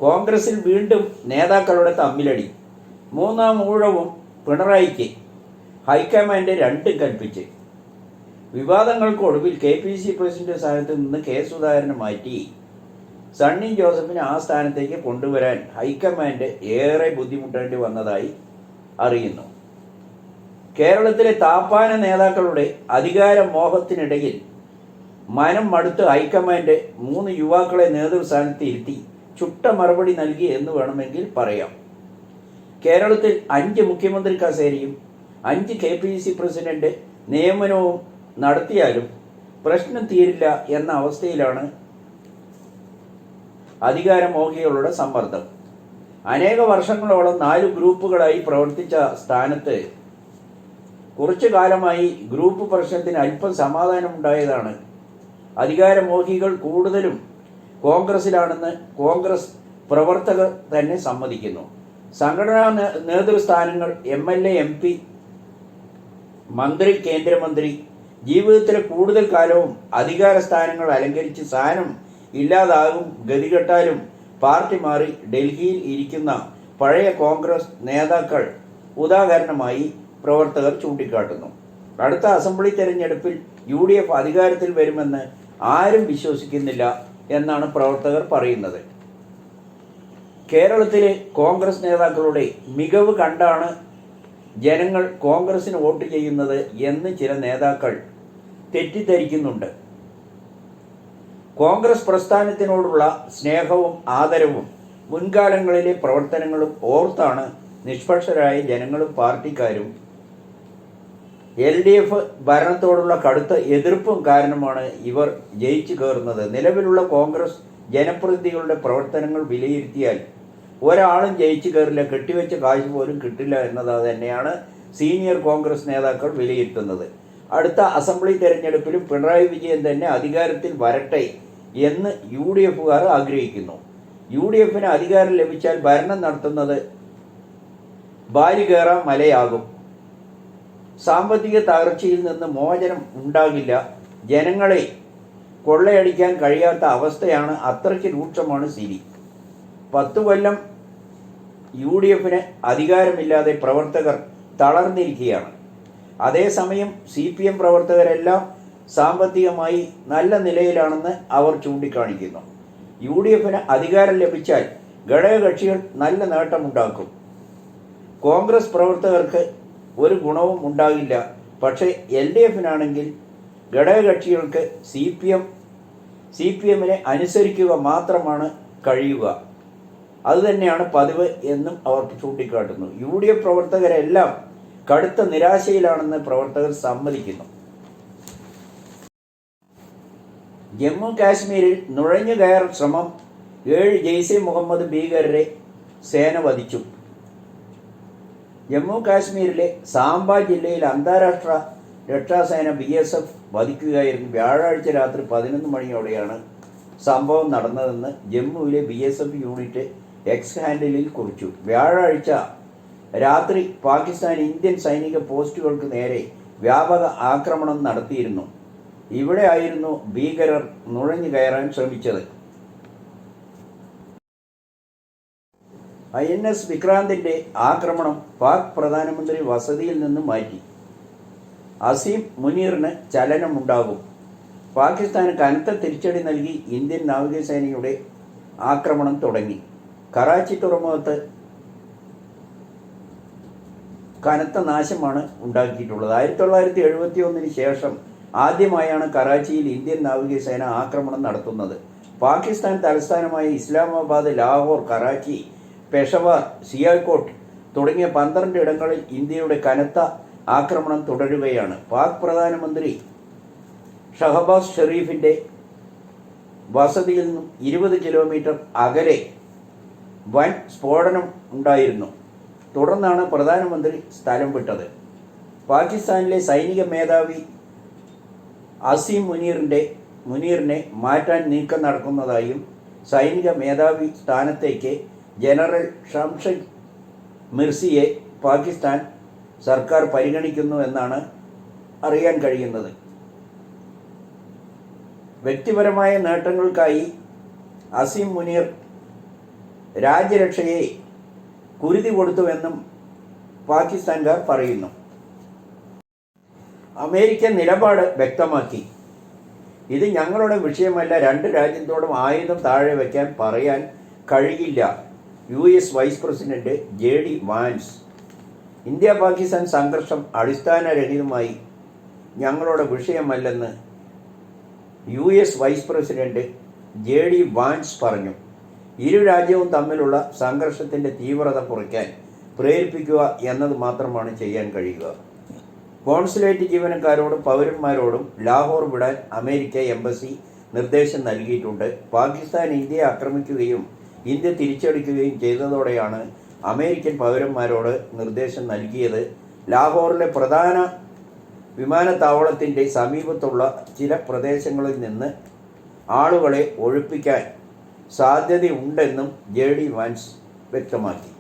കോൺഗ്രസിൽ വീണ്ടും നേതാക്കളുടെ തമ്മിലടി. മൂന്നാം ഊഴവും പിണറായിക്ക്. ഹൈക്കമാൻഡ് രണ്ടും കൽപ്പിച്ച്. വിവാദങ്ങൾക്കൊടുവിൽ KPCC പ്രസിഡന്റ് സ്ഥാനത്ത് നിന്ന് കെ സുധാകരനെ മാറ്റി സണ്ണി ജോസഫിനെ ആ സ്ഥാനത്തേക്ക് കൊണ്ടുവരാൻ ഹൈക്കമാൻഡ് ഏറെ ബുദ്ധിമുട്ടേണ്ടി വന്നതായി അറിയുന്നു. കേരളത്തിലെ താപ്പാന നേതാക്കളുടെ അധികാരമോഹത്തിനിടയിൽ മനം മടുത്ത് ഹൈക്കമാൻഡ് 3 യുവാക്കളെ നേതൃസ്ഥാനത്ത് ഇരുത്തി ചുട്ട മറുപടി നൽകി എന്ന് വേണമെങ്കിൽ പറയാം. കേരളത്തിൽ 5 മുഖ്യമന്ത്രി കസേരയും 5 KPCC പ്രസിഡന്റ് നിയമനവും നടത്തിയാലും പ്രശ്നം തീരില്ല എന്ന അവസ്ഥയിലാണ് അധികാരമോഹികളുടെ സമ്മർദ്ദം. അനേക വർഷങ്ങളോളം 4 ഗ്രൂപ്പുകളായി പ്രവർത്തിച്ച സ്ഥാനത്ത് കുറച്ചു കാലമായി ഗ്രൂപ്പ് പ്രശ്നത്തിന് അല്പം സമാധാനമുണ്ടായതാണ്. അധികാരമോഹികൾ കൂടുതലും കോൺഗ്രസിലാണെന്ന് കോൺഗ്രസ് പ്രവർത്തകർ തന്നെ സമ്മതിക്കുന്നു. സംഘടനാ നേതൃസ്ഥാനങ്ങൾ MLA, MP, മന്ത്രി, കേന്ദ്രമന്ത്രി ജീവിതത്തിലെ കൂടുതൽ കാലവും അധികാര സ്ഥാനങ്ങൾ അലങ്കരിച്ച് സ്ഥാനം ഇല്ലാതാകും ഗതികെട്ടാലും പാർട്ടി മാറി ഡൽഹിയിൽ ഇരിക്കുന്ന പഴയ കോൺഗ്രസ് നേതാക്കൾ ഉദാഹരണമായി പ്രവർത്തകർ ചൂണ്ടിക്കാട്ടുന്നു. അടുത്ത അസംബ്ലി തെരഞ്ഞെടുപ്പിൽ UDF അധികാരത്തിൽ വരുമെന്ന് ആരും വിശ്വസിക്കുന്നില്ല എന്നാണ് പ്രവർത്തകർ പറയുന്നത്. കേരളത്തിലെ കോൺഗ്രസ് നേതാക്കളുടെ മികവ് കണ്ടാണ് ജനങ്ങൾ കോൺഗ്രസിന് വോട്ട് ചെയ്യുന്നത് എന്ന് ചില നേതാക്കൾ തെറ്റിദ്ധരിക്കുന്നുണ്ട്. കോൺഗ്രസ് പ്രസ്ഥാനത്തിനോടുള്ള സ്നേഹവും ആദരവും മുൻകാലങ്ങളിലെ പ്രവർത്തനങ്ങളും ഓർത്താണ് നിഷ്പക്ഷരായ ജനങ്ങളും പാർട്ടിക്കാരും LDF ഭരണത്തോടുള്ള കടുത്ത എതിർപ്പും കാരണമാണ് ഇവർ ജയിച്ചു കയറുന്നത്. നിലവിലുള്ള കോൺഗ്രസ് ജനപ്രതിനിധികളുടെ പ്രവർത്തനങ്ങൾ വിലയിരുത്തിയാൽ ഒരാളും ജയിച്ചു കയറില്ല, കെട്ടിവെച്ച കാശ് പോലും കിട്ടില്ല എന്നത് തന്നെയാണ് സീനിയർ കോൺഗ്രസ് നേതാക്കൾ വിലയിരുത്തുന്നത്. അടുത്ത അസംബ്ലി തെരഞ്ഞെടുപ്പിലും പിണറായി വിജയൻ തന്നെ അധികാരത്തിൽ വരട്ടെ എന്ന് UDFകാർ ആഗ്രഹിക്കുന്നു. UDFന് അധികാരം ലഭിച്ചാൽ ഭരണം നടത്തുന്നത് ബാലികേറ മലയാകും. സാമ്പത്തിക തകർച്ചയിൽ നിന്ന് മോചനം ഉണ്ടാകില്ല. ജനങ്ങളെ കൊള്ളയടിക്കാൻ കഴിയാത്ത അവസ്ഥയാണ്. അത്രയ്ക്ക് രൂക്ഷമാണ് സ്ഥിതി. 10 കൊല്ലം UDFന് അധികാരമില്ലാതെ പ്രവർത്തകർ തളർന്നിരിക്കുകയാണ്. അതേസമയം CPM പ്രവർത്തകരെല്ലാം സാമ്പത്തികമായി നല്ല നിലയിലാണെന്ന് അവർ ചൂണ്ടിക്കാണിക്കുന്നു. UDFന് അധികാരം ലഭിച്ചാൽ ഘടകകക്ഷികൾ നല്ല നേട്ടമുണ്ടാക്കും. കോൺഗ്രസ് പ്രവർത്തകർക്ക് ഒരു ഗുണവും ഉണ്ടാകില്ല. പക്ഷേ LDFനാണെങ്കിൽ ഘടകകക്ഷികൾക്ക് CPMനെ അനുസരിക്കുക മാത്രമാണ് കഴിയുക. അതുതന്നെയാണ് പതിവ് എന്നും അവർ ചൂണ്ടിക്കാട്ടുന്നു. UDF പ്രവർത്തകരെല്ലാം കടുത്ത നിരാശയിലാണെന്ന് പ്രവർത്തകർ സമ്മതിക്കുന്നു. ജമ്മു കാശ്മീരിൽ നുഴഞ്ഞുകയർ ശ്രമം. 7 ജെയ്ഷെ മുഹമ്മദ് ഭീകരരെ സേന വധിച്ചു. ജമ്മു കാശ്മീരിലെ സാംബ ജില്ലയിൽ അന്താരാഷ്ട്ര രക്ഷാസേന BSF വധിക്കുകയായിരുന്നു. വ്യാഴാഴ്ച രാത്രി 11 മണിയോടെയാണ് സംഭവം നടന്നതെന്ന് ജമ്മുവിലെ BSF യൂണിറ്റ് എക്സ് ഹാൻഡിലിൽ കുറിച്ചു. വ്യാഴാഴ്ച രാത്രി പാകിസ്ഥാൻ ഇന്ത്യൻ സൈനിക പോസ്റ്റുകൾക്ക് നേരെ വ്യാപക ആക്രമണം നടത്തിയിരുന്നു. ഇവിടെ ആയിരുന്നു ഭീകരർ നുഴഞ്ഞു കയറാൻ ശ്രമിച്ചത്. INS വിക്രാന്തിന്റെ ആക്രമണം പാക് പ്രധാനമന്ത്രി വസതിയിൽ നിന്ന് മാറ്റി. അസീം മുനീറിന് ചലനമുണ്ടാകും. പാകിസ്ഥാന് കനത്ത തിരിച്ചടി നൽകി ഇന്ത്യൻ നാവികസേനയുടെ ആക്രമണം തുടങ്ങി. കറാച്ചി തുറമുഖത്ത് കനത്ത നാശമാണ് ഉണ്ടാക്കിയിട്ടുള്ളത്. 1971 ശേഷം ആദ്യമായാണ് കറാച്ചിയിൽ ഇന്ത്യൻ നാവികസേന ആക്രമണം നടത്തുന്നത്. പാകിസ്ഥാൻ തലസ്ഥാനമായ ഇസ്ലാമാബാദ്, ലാഹോർ, കറാച്ചി, പെഷവാർ, സിയാൽകോട്ട് തുടങ്ങിയ 12 ഇടങ്ങളിൽ ഇന്ത്യയുടെ കനത്ത ആക്രമണം തുടരുകയാണ്. പാക് പ്രധാനമന്ത്രി ഷഹബാസ് ഷെരീഫിന്റെ വസതിയിൽ നിന്നും 20 കിലോമീറ്റർ അകലെ വൻ സ്ഫോടനം ഉണ്ടായിരുന്നു. തുടർന്നാണ് പ്രധാനമന്ത്രി സ്ഥലം വിട്ടത്. പാകിസ്ഥാനിലെ സൈനിക മേധാവി അസീം മുനീറിനെ മാറ്റാൻ നീക്കം നടക്കുന്നതായും സൈനിക മേധാവി സ്ഥാനത്തേക്ക് ജനറൽ ഷംഷദ് മിർസിയെ പാകിസ്ഥാൻ സർക്കാർ പരിഗണിക്കുന്നു എന്നാണ് അറിയാൻ കഴിയുന്നത്. വ്യക്തിപരമായ നേട്ടങ്ങൾക്കായി അസീം മുനീർ രാജ്യരക്ഷയെ കുരുതി കൊടുത്തുവെന്നും പാകിസ്ഥാൻകാർ പറയുന്നു. അമേരിക്കൻ നിലപാട് വ്യക്തമാക്കി. ഇത് ഞങ്ങളുടെ വിഷയമല്ല, രണ്ട് രാജ്യത്തോടും ആയുധം താഴെ വയ്ക്കാൻ പറയാൻ കഴിയില്ല. US vice president JD Vance. India Pakistan സംഘർഷം അടിസ്ഥാനരഹിതമായി ഞങ്ങളുടെ വിഷയമല്ലെന്ന് US vice president JD Vance പറഞ്ഞു. ഇരു രാജ്യവും തമ്മിലുള്ള സംഘർഷത്തിൻ്റെ തീവ്രത കുറയ്ക്കാൻ പ്രേരിപ്പിക്കുക എന്നത് മാത്രമാണ് ചെയ്യാൻ കഴിയുക. കോൺസുലേറ്റ് ജീവനക്കാരോടും പൗരന്മാരോടും ലാഹോർ വിടാൻ അമേരിക്ക എംബസി നിർദ്ദേശം നൽകിയിട്ടുണ്ട്. പാകിസ്ഥാൻ ഇന്ത്യയെ ആക്രമിക്കുകയും ഇന്ത്യ തിരിച്ചടിക്കുകയും ചെയ്തതോടെയാണ് അമേരിക്കൻ പൗരന്മാരോട് നിർദ്ദേശം നൽകിയത്. ലാഹോറിലെ പ്രധാന വിമാനത്താവളത്തിൻ്റെ സമീപത്തുള്ള ചില പ്രദേശങ്ങളിൽ നിന്ന് ആളുകളെ ഒഴിപ്പിക്കാൻ സാധ്യതയുണ്ടെന്നും JD വാൻസ് വ്യക്തമാക്കി.